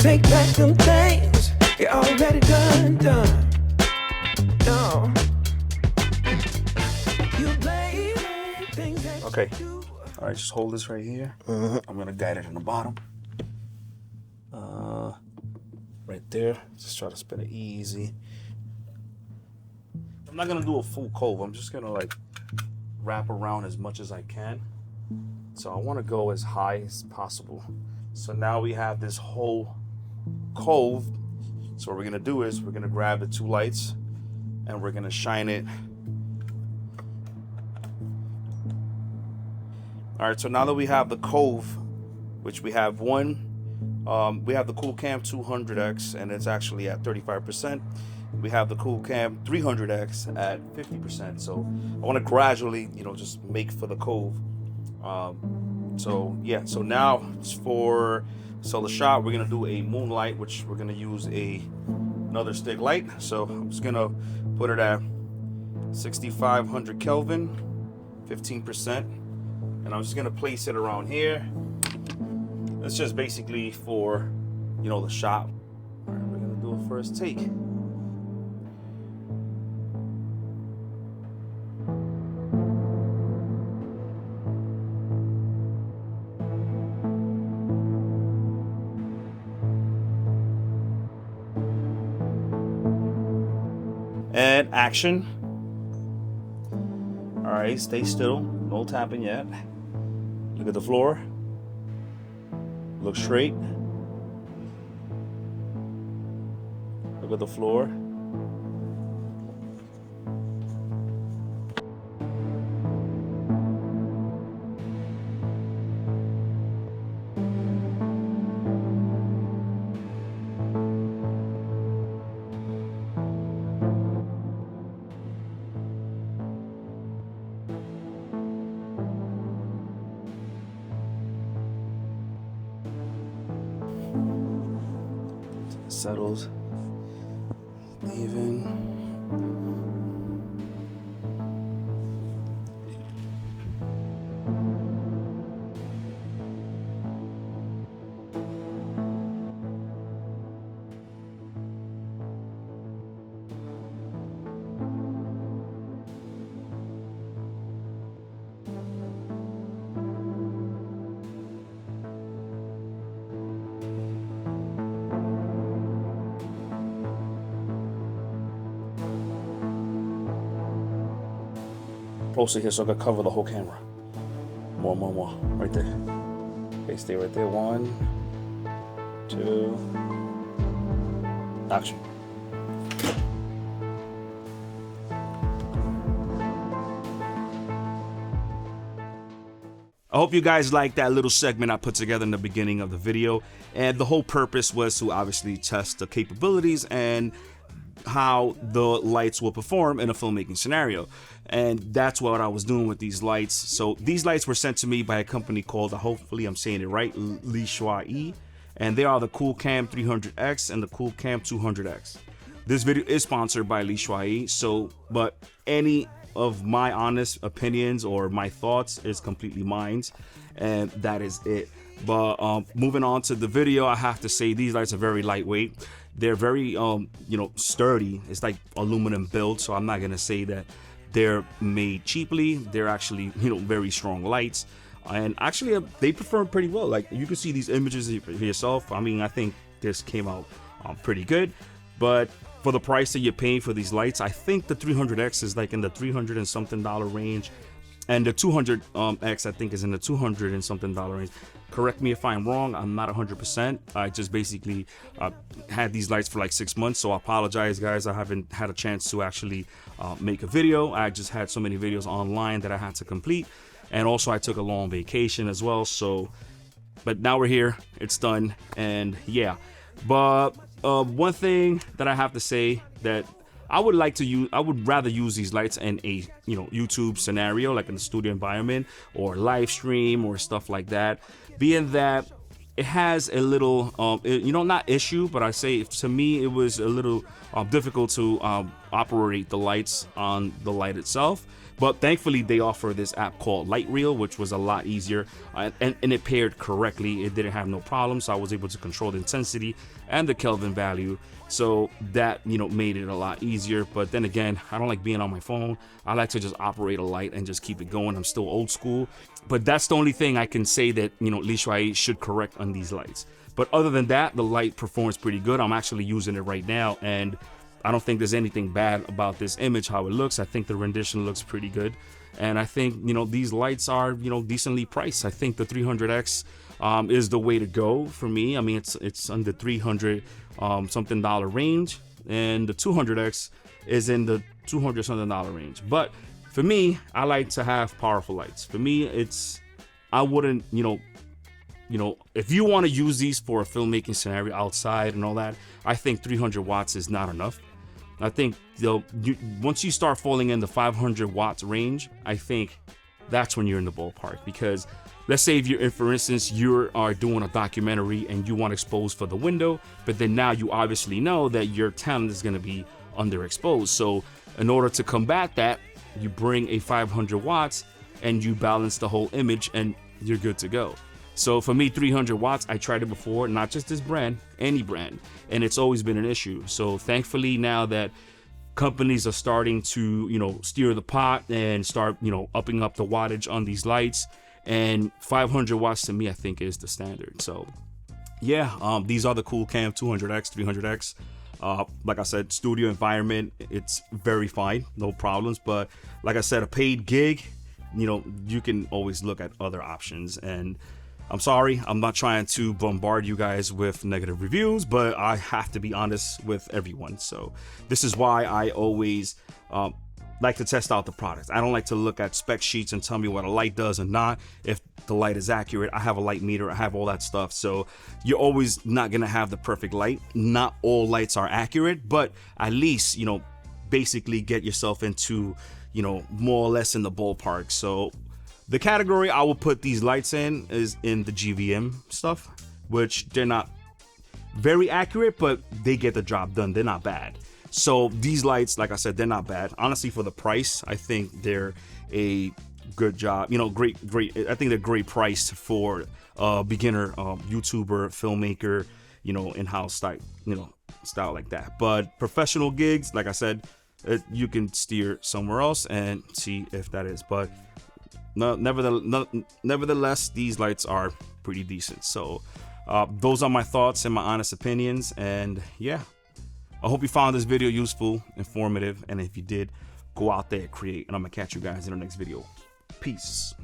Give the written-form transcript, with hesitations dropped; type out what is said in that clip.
take back them things you already done. No. You blame things that Okay. All right, just hold this right here. I'm gonna guide it in the bottom. Right there. Just try to spin it easy. I'm not gonna do a full cove. I'm just gonna like wrap around as much as I can. So I want to go as high as possible. So now we have this whole cove. So what we're gonna do is we're gonna grab the two lights and we're gonna shine it. All right, so now that we have the cove, which we have one, we have the Cool Cam 200X and it's actually at 35%. We have the Cool Cam 300X at 50%. So I want to gradually, just make for the cove. So yeah, so now for the shot, we're gonna do a moonlight, which we're gonna use another stick light. So I'm just gonna put it at 6,500 Kelvin, 15%, and I'm just gonna place it around here. It's just basically for, the shot. All right, we're gonna do a first take. And action. All right, stay still, no tapping yet. Look at the floor. Look straight. Look at the floor. Settles even. Closer here so I can cover the whole camera. More. Right there. Okay, stay right there. 1, 2. Action. I hope you guys liked that little segment I put together in the beginning of the video. And the whole purpose was to obviously test the capabilities and how the lights will perform in a filmmaking scenario. And that's what I was doing with these lights. So these lights were sent to me by a company called, hopefully I'm saying it right, Lishuai, and they are the Cool Cam 300X and the Cool Cam 200X. This video is sponsored by Lishuai, but any of my honest opinions or my thoughts is completely mine, and that is it. But moving on to the video, I have to say these lights are very lightweight. They're very sturdy. It's like aluminum build, so I'm not gonna say that they're made cheaply. They're actually very strong lights, and actually they perform pretty well. Like you can see these images for yourself. I mean, I think this came out pretty good, but for the price that you're paying for these lights, I think the 300X is like in the $300 and something range, and the 200X I think is in the $200 and something range. Correct me if I'm wrong. I'm not 100%. I just basically had these lights for like 6 months, so I apologize, guys. I haven't had a chance to actually make a video. I just had so many videos online that I had to complete, and also I took a long vacation as well. So, but now we're here. It's done, and yeah. But one thing that I have to say that I would rather use these lights in a YouTube scenario, like in a studio environment or live stream or stuff like that, being that it has a little not issue, but I say to me it was a little difficult to operate the lights on the light itself, But thankfully, they offer this app called Light Reel, which was a lot easier, and it paired correctly. It didn't have no problems, so I was able to control the intensity and the Kelvin value. So that, you know, made it a lot easier. But then again, I don't like being on my phone. I like to just operate a light and just keep it going. I'm still old school. But that's the only thing I can say that, you know, Lishuai should correct on these lights. But other than that, the light performs pretty good. I'm actually using it right now, and I don't think there's anything bad about this image, how it looks. I think the rendition looks pretty good. And I think, you know, these lights are, you know, decently priced. I think the 300X is the way to go for me. I mean, it's under 300 something dollar range, and the 200X is in the 200 something dollar range. But for me, I like to have powerful lights. For me, I wouldn't, you know, if you want to use these for a filmmaking scenario outside and all that, I think 300 watts is not enough. I think, you know, once you start falling in the 500 watts range, I think that's when you're in the ballpark. Because let's say if for instance, you are doing a documentary and you want to expose for the window, but then now you obviously know that your talent is going to be underexposed. So in order to combat that, you bring a 500 watts and you balance the whole image and you're good to go. So for me, 300 watts, I tried it before, not just this brand, any brand, and it's always been an issue. So thankfully, now that companies are starting to, you know, steer the pot and start, you know, upping up the wattage on these lights, and 500 watts to me, I think is the standard. So yeah, these are the cool Cam 200X, 300X. Like I said, studio environment, it's very fine, no problems. But like I said, a paid gig, you know, you can always look at other options. And I'm sorry, I'm not trying to bombard you guys with negative reviews, but I have to be honest with everyone. So this is why I always like to test out the product. I don't like to look at spec sheets and tell me what a light does and not. If the light is accurate, I have a light meter, I have all that stuff. So you're always not gonna have the perfect light. Not all lights are accurate, but at least, you know, basically get yourself into, you know, more or less in the ballpark. So the category I will put these lights in is in the GVM stuff, which they're not very accurate, but they get the job done. They're not bad. So these lights, like I said, they're not bad. Honestly, for the price, I think they're a good job. You know, great. I think they're great priced for a beginner YouTuber, filmmaker, you know, in-house style, you know, style like that. But professional gigs, like I said, you can steer somewhere else and see if that is. But no, nevertheless, these lights are pretty decent. So those are my thoughts and my honest opinions. And yeah, I hope you found this video useful, informative. And if you did, go out there, create. And I'm going to catch you guys in the next video. Peace.